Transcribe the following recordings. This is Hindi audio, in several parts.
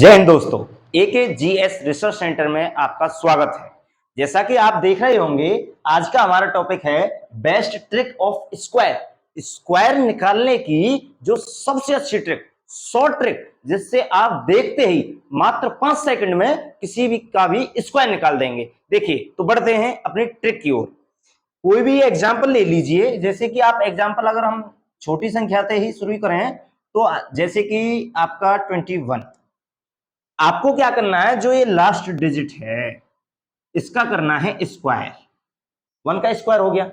जय हिंद दोस्तों, एके जीएस रिसर्च सेंटर में आपका स्वागत है। जैसा कि आप देख रहे होंगे, आज का हमारा टॉपिक है best trick of square. Square निकालने की जो सबसे अच्छी ट्रिक, शॉर्ट ट्रिक, जिससे आप देखते ही मात्र 5 सेकंड में किसी भी का भी स्क्वायर निकाल देंगे। देखिए, तो बढ़ते हैं अपनी ट्रिक की ओर। कोई भी एग्जाम्पल ले लीजिए। जैसे कि आप एग्जाम्पल अगर हम छोटी संख्या से ही शुरू करें तो जैसे कि आपका 21, आपको क्या करना है, जो ये लास्ट डिजिट है इसका करना है स्क्वायर। 1 का स्क्वायर हो गया।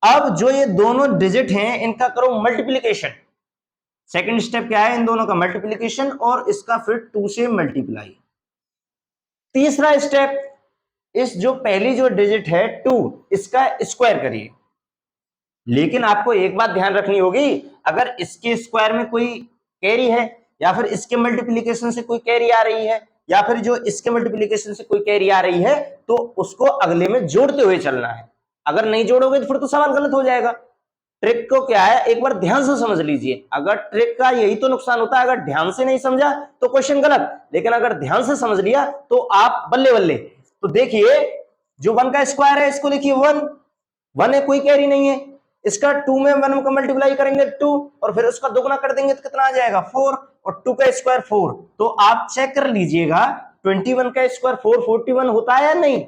अब जो ये दोनों डिजिट हैं इनका करो मल्टीप्लीकेशन। सेकंड स्टेप क्या है, इन दोनों का मल्टीप्लीकेशन और इसका फिर 2 से मल्टीप्लाई। तीसरा स्टेप, इस जो पहली जो डिजिट है 2, इसका स्क्वायर करिए। लेकिन आपको एक बात ध्यान रखनी होगी, अगर इसके स्क्वायर में कोई कैरी है या फिर इसके मल्टीप्लीकेशन से कोई कैरी आ रही है या फिर जो इसके मल्टीप्लीकेशन से कोई कैरी आ रही है, तो उसको अगले में जोड़ते हुए चलना है। अगर नहीं जोड़ोगे तो फिर तो सवाल गलत हो जाएगा। ट्रिक को क्या है, एक बार ध्यान से समझ लीजिए। अगर ट्रिक का यही तो नुकसान होता है, अगर ध्यान से नहीं समझा तो क्वेश्चन गलत, लेकिन अगर ध्यान से समझ लिया तो आप बल्ले बल्ले। तो देखिए, जो 1 का स्क्वायर है इसको लिखिए 1 है, कोई कैरी नहीं है। इसका 2 में 1 को मल्टीप्लाई करेंगे 2 और फिर उसका दोगुना कर देंगे तो कितना आ जाएगा 4, और 2 का स्क्वायर 4। तो आप चेक कर लीजिएगा 21 का स्क्वायर 441 होता है या नहीं,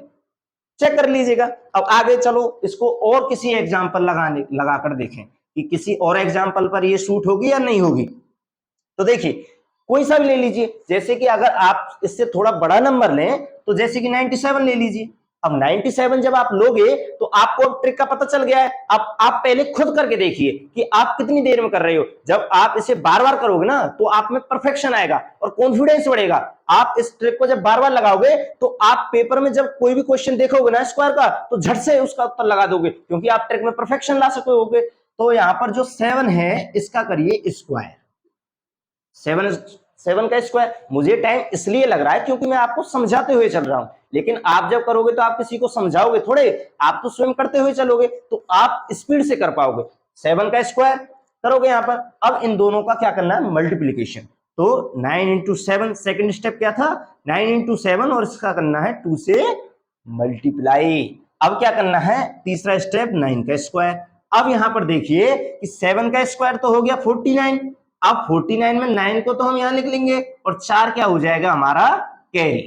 चेक कर लीजिएगा। अब आगे चलो, इसको और किसी एग्जांपल लगाकर देखें कि किसी और एग्जांपल पर ये शूट होगी या नहीं होगी। तो देखिए, कोई सा भी ले लीजिए। जैसे कि अगर आप इससे थोड़ा बड़ा नंबर लें तो जैसे कि 97 ले लीजिए। अब 97 जब आप लोगे तो आपको अब ट्रिक का पता चल गया है। अब आप पहले खुद करके देखिए कि आप कितनी देर में कर रहे हो। जब आप इसे बार बार करोगे ना तो आप में परफेक्शन आएगा और कॉन्फिडेंस बढ़ेगा। आप इस ट्रिक को जब बार बार लगाओगे तो आप पेपर में जब कोई भी क्वेश्चन देखोगे ना स्क्वायर का, तो झट से उसका उत्तर लगा दोगे, क्योंकि आप ट्रिक में परफेक्शन ला सकोगे। तो यहां पर जो 7 है इसका करिए स्क्वायर। 7 का स्क्वायर मुझे टाइम इसलिए लग रहा है क्योंकि मैं आपको समझाते हुए चल रहा हूं, लेकिन आप जब करोगे तो आप किसी को समझाओगे थोड़े, आप तो स्वयं करते हुए चलोगे तो आप स्पीड से कर पाओगे। 7 का स्क्वायर करोगे यहां पर। अब इन दोनों का क्या करना है, मल्टीप्लीकेशन। तो 9 इंटू 7, सेकेंड स्टेप क्या था, 9 इंटू 7 और इसका करना है 2 से मल्टीप्लाई। अब क्या करना है, तीसरा स्टेप 9 का स्क्वायर। अब यहां पर देखिए कि 7 का स्क्वायर तो हो गया 49। अब 49 में 9 को तो हम यहां लिख लेंगे और 4 क्या हो जाएगा हमारा, कैरी।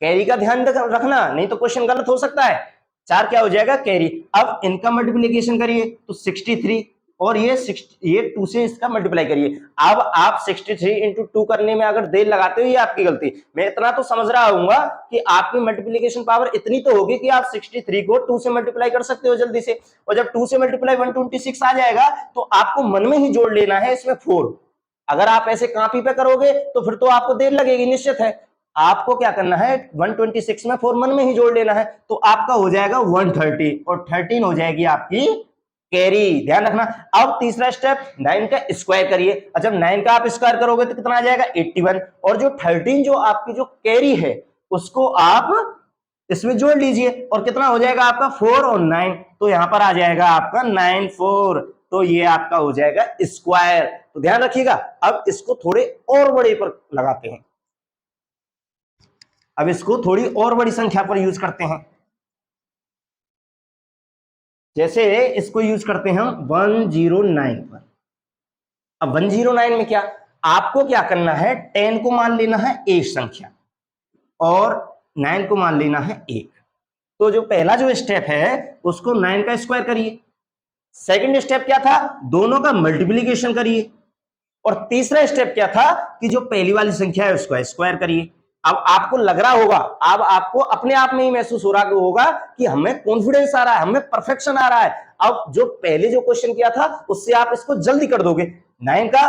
कैरी का ध्यान रखना, नहीं तो क्वेश्चन गलत हो सकता है। 4 क्या हो जाएगा, कैरी। अब इनका मल्टीप्लीकेशन करिए तो 63 और ये 2 से इसका मल्टीप्लाई करिए। अब आप 63 इंटू 2 करने में अगर देर लगाते हो ये आपकी गलती। मैं इतना तो समझ रहा हूंगा कि आपकी मल्टीप्लीकेशन पावर इतनी तो होगी कि आप 63 को 2 से मल्टीप्लाई कर सकते हो जल्दी से। और जब 2 से मल्टीप्लाई 126 आ जाएगा तो आपको मन में ही जोड़ लेना है इसमें 4। अगर आप ऐसे कॉपी पे करोगे तो फिर तो आपको देर लगेगी, निश्चित है। आपको क्या करना है, 126 में 4 मन में ही जोड़ लेना है, तो आपका हो जाएगा 130 और 13 हो जाएगी आपकी कैरी। ध्यान रखना। अब तीसरा स्टेप 9 का स्क्वायर करिए। जब 9 का आप स्क्वायर करोगे तो कितना आ जाएगा, 81। और जो 13 जो आपकी जो कैरी है उसको आप इसमें जोड़ लीजिए और कितना हो जाएगा आपका 4 और 9, तो यहां पर आ जाएगा आपका 94। तो ये आपका हो जाएगा स्क्वायर। तो ध्यान रखिएगा। अब इसको थोड़े और बड़े पर लगाते हैं। अब इसको थोड़ी और बड़ी संख्या पर यूज करते हैं। जैसे इसको यूज करते हैं हम 109 पर। अब 109 में क्या, आपको क्या करना है, 10 को मान लेना है एक संख्या और 9 को मान लेना है 1। तो जो पहला जो स्टेप है उसको 9 का स्क्वायर करिए। सेकंड स्टेप क्या था, दोनों का मल्टीप्लीकेशन करिए। और तीसरा स्टेप क्या था कि जो पहली वाली संख्या है उसको स्क्वायर करिए। अब आपको लग रहा होगा, अब आपको अपने आप में ही महसूस हो रहा होगा कि हमें कॉन्फिडेंस आ रहा है, हमें परफेक्शन आ रहा है। अब जो पहले जो क्वेश्चन किया था उससे आप इसको जल्दी कर दोगे। 9 का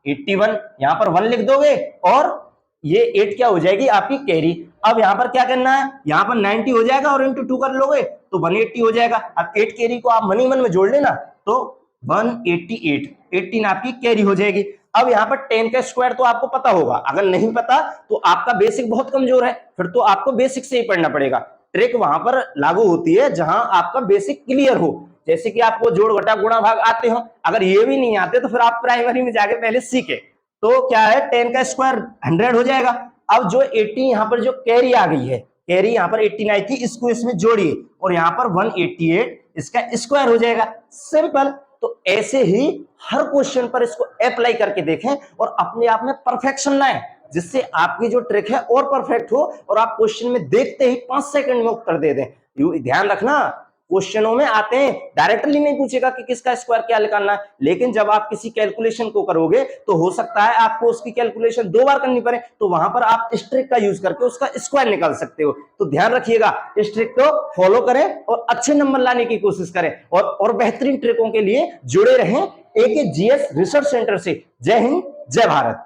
81, यहां पर 1 लिख दोगे और ये 8 क्या हो जाएगी आपकी कैरी। अब यहां पर क्या करना है, यहां पर 90 हो जाएगा और इंटू 2 कर लोगे तो 180 हो जाएगा। अब 8 कैरी को आप मन ही मन में जोड़ लेना तो 188, 18 आपकी कैरी हो जाएगी। अब यहां पर 10 का स्क्वायर तो आपको पता होगा, अगर नहीं पता तो आपका बेसिक बहुत कमजोर है, फिर तो आपको बेसिक से ही पढ़ना पड़ेगा। ट्रिक वहां पर लागू होती है जहां आपका बेसिक क्लियर हो, जैसे कि आपको जोड़ घटा गुणा भाग आते हो। अगर ये भी नहीं आते तो फिर आप प्राइमरी में जाके पहले सीखे, तो क्या है 10 का स्क्वायर 100 हो जाएगा। अब जो 80 यहाँ पर जो कैरी आ गई है, कैरी यहाँ पर 18 आई थी, इसको इसमें जोड़िए और यहाँ पर 188 इसका स्क्वायर हो जाएगा। सिंपल। तो ऐसे ही हर क्वेश्चन पर इसको अप्लाई करके देखें और अपने आप में परफेक्शन लाएं, जिससे आपकी जो ट्रिक है और परफेक्ट हो और आप क्वेश्चन में देखते ही 5 सेकंड में उत्तर दे दें। ध्यान रखना, क्वेश्चनों में आते हैं डायरेक्टली नहीं पूछेगा कि किसका स्क्वायर क्या निकालना है, लेकिन जब आप किसी कैलकुलेशन को करोगे तो हो सकता है आपको उसकी कैलकुलेशन 2 बार करनी पड़े, तो वहां पर आप इस ट्रिक का यूज करके उसका स्क्वायर निकाल सकते हो। तो ध्यान रखिएगा, इस ट्रिक को फॉलो करें और अच्छे नंबर लाने की कोशिश करें और बेहतरीन ट्रिकों के लिए जुड़े रहें एके जीएस रिसर्च सेंटर से। जय हिंद, जय भारत।